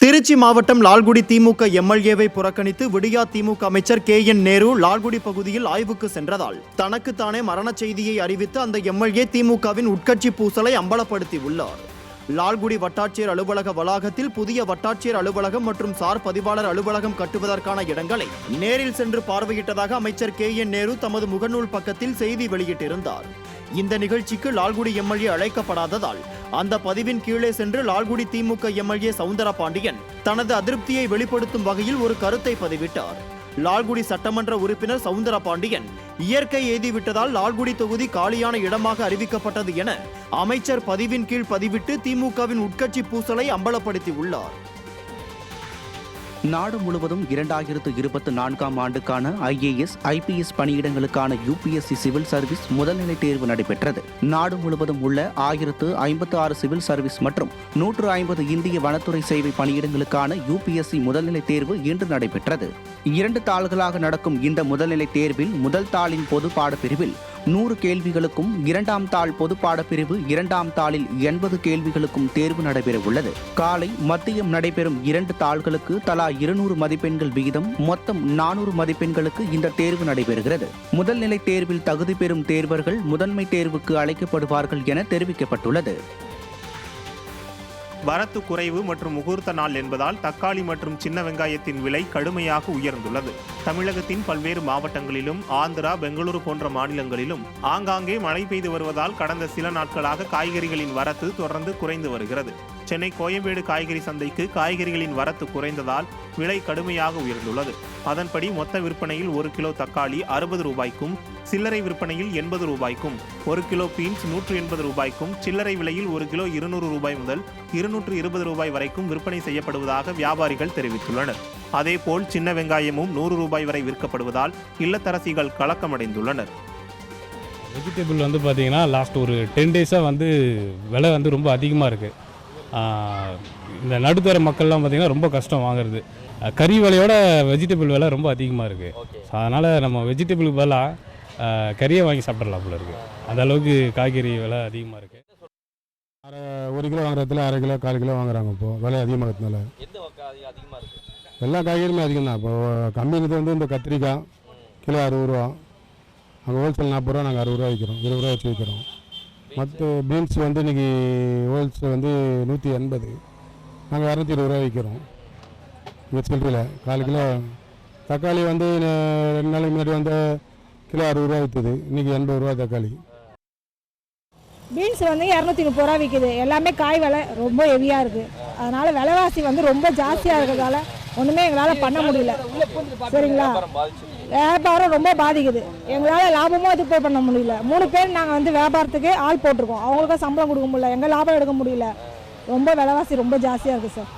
திருச்சி மாவட்டம் லால்குடி திமுக எம்எல்ஏவை புறக்கணித்து விடியா திமுக அமைச்சர் KN நேரு லால்குடி பகுதியில் ஆய்வுக்கு சென்றதால் தனக்குத்தானே மரணச் செய்தியை அறிவித்து அந்த எம்எல்ஏ திமுகவின் உட்கட்சி பூசலை அம்பலப்படுத்தி உள்ளார். லால்குடி வட்டாட்சியர் அலுவலக வளாகத்தில் புதிய வட்டாட்சியர் அலுவலகம் மற்றும் சார் பதிவாளர் அலுவலகம் கட்டுவதற்கான இடங்களை நேரில் சென்று பார்வையிட்டதாக அமைச்சர் KN நேரு தமது முகநூல் பக்கத்தில் செய்தி வெளியிட்டிருந்தார். இந்த நிகழ்ச்சிக்கு லால்குடி எம்எல்ஏ அழைக்கப்படாததால் அந்த பதிவின் கீழே சென்று லால்குடி திமுக எம்எல்ஏ சவுந்தரபாண்டியன் தனது அதிருப்தியை வெளிப்படுத்தும் வகையில் ஒரு கருத்தை பதிவிட்டார். லால்குடி சட்டமன்ற உறுப்பினர் சவுந்தரபாண்டியன் இயற்கை எய்திவிட்டதால் லால்குடி தொகுதி காலியான இடமாக அறிவிக்கப்பட்டது என அமைச்சர் பதிவின் கீழ் பதிவிட்டு திமுகவின் உட்கட்சி பூசலை அம்பலப்படுத்தி உள்ளார். நாடு முழுவதும் 2024ஆம் ஆண்டுக்கான IAS, IPS பணியிடங்களுக்கான UPSC சிவில் சர்வீஸ் முதல்நிலை தேர்வு நடைபெற்றது. நாடு முழுவதும் உள்ள 1056 சிவில் சர்வீஸ் மற்றும் 150 இந்திய வனத்துறை சேவை பணியிடங்களுக்கான UPSC முதல்நிலை தேர்வு இன்று நடைபெற்றது. 2 தாள்களாக நடக்கும் இந்த முதல்நிலை தேர்வில் முதல் தாளின் பொது பாடப்பிரிவில் 100 கேள்விகளுக்கும், 2ஆம் தாள் பொது பாடப்பிரிவு 2ஆம் தாளில் 80 கேள்விகளுக்கும் தேர்வு நடைபெற உள்ளது. காலை மதியம் நடைபெறும் 2 தாள்களுக்கு தலா 200 மதிப்பெண்கள் விகிதம் மொத்தம் 400 மதிப்பெண்களுக்கு இந்த தேர்வு நடைபெறுகிறது. முதல்நிலை தேர்வில் தகுதி பெறும் தேர்வர்கள் முதன்மை தேர்வுக்கு அழைக்கப்படுவார்கள் என தெரிவிக்கப்பட்டுள்ளது. வரத்து குறைவு மற்றும் முகூர்த்த நாள் என்பதால் தக்காளி மற்றும் சின்ன வெங்காயத்தின் விலை கடுமையாக உயர்ந்துள்ளது. தமிழகத்தின் பல்வேறு மாவட்டங்களிலும் ஆந்திரா, பெங்களூரு போன்ற மாநிலங்களிலும் ஆங்காங்கே மழை பெய்து வருவதால் கடந்த சில நாட்களாக காய்கறிகளின் வரத்து தொடர்ந்து குறைந்து வருகிறது. சென்னை கோயம்பேடு காய்கறி சந்தைக்கு காய்கறிகளின் வரத்து குறைந்ததால் விலை கடுமையாக உயர்ந்துள்ளது. அதன்படி மொத்த விற்பனையில் 1 கிலோ தக்காளி 60 ரூபாய்க்கும், சில்லறை விற்பனையில் 80 ரூபாய்க்கும், 1 கிலோ பீன்ஸ் 180 ரூபாய்க்கும், சில்லறை விலையில் 1 கிலோ 200 ரூபாய் முதல் 220 ரூபாய் வரைக்கும் விற்பனை செய்யப்படுவதாக வியாபாரிகள் தெரிவித்துள்ளனர். அதேபோல் சின்ன வெங்காயமும் 100 ரூபாய் வரை விற்கப்படுவதால் இல்லத்தரசிகள் கலக்கமடைந்துள்ளனர். வெஜிடபிள் பார்த்தீங்கன்னா லாஸ்ட் ஒரு 10 டேஸாக விலை ரொம்ப அதிகமாக இருக்குது. இந்த நடுத்தர மக்கள்லாம் பார்த்திங்கன்னா ரொம்ப கஷ்டம் வாங்குறது. கறி விலையோட வெஜிடபிள் விலை ரொம்ப அதிகமாக இருக்குது. அதனால் நம்ம வெஜிடபிள் பதிலாக கறியை வாங்கி சாப்பிட்றலாம் போல இருக்குது. அந்த அளவுக்கு காய்கறி விலை அதிகமாக இருக்குது. 1 கிலோ வாங்குறதுல 1/2 கிலோ 1/4 கிலோ வாங்குறாங்க. இப்போது விலை அதிகமாகிறதுனால எல்லா காய்கறியுமே அதிகம் தான். இப்போ கம்மிங்கிறது இந்த கத்திரிக்காய் கிலோ 60 ரூபா, அங்கே ஹோல்சேல் 40 ரூபா, நாங்கள் 60 ரூபா விற்கிறோம், 20 ரூபா வச்சு விற்கிறோம். மற்ற பீன்ஸ் இன்றைக்கி ஹோல்சேல் 180, நாங்கள் 220 ரூபா விற்கிறோம். இங்கே சில்லறையில் 1/4 கிலோ. தக்காளி 2 நாளைக்கு முன்னாடி கிலோ 60 ரூபா விற்றுது, இன்றைக்கி 80 ரூபா தக்காளி. பீன்ஸ் 230 ரூபா விற்கிது. எல்லாமே காய் விலை ரொம்ப ஹெவியாக இருக்குது. அதனால் விலைவாசி ரொம்ப ஜாஸ்தியாக இருக்கிறதால ஒன்றுமே எங்களால் பண்ண முடியல. சரிங்களா, வியாபாரம் ரொம்ப பாதிக்குது. எங்களால் லாபமும் இது பண்ண முடியல. 3 பேர் நாங்கள் வியாபாரத்துக்கு ஆள் போட்டிருக்கோம். அவங்களுக்கும் சம்பளம் கொடுக்க முடியல, எங்கள் லாபம் எடுக்க முடியல. ரொம்ப விலைவாசி ரொம்ப ஜாஸ்தியாக இருக்குது சார்.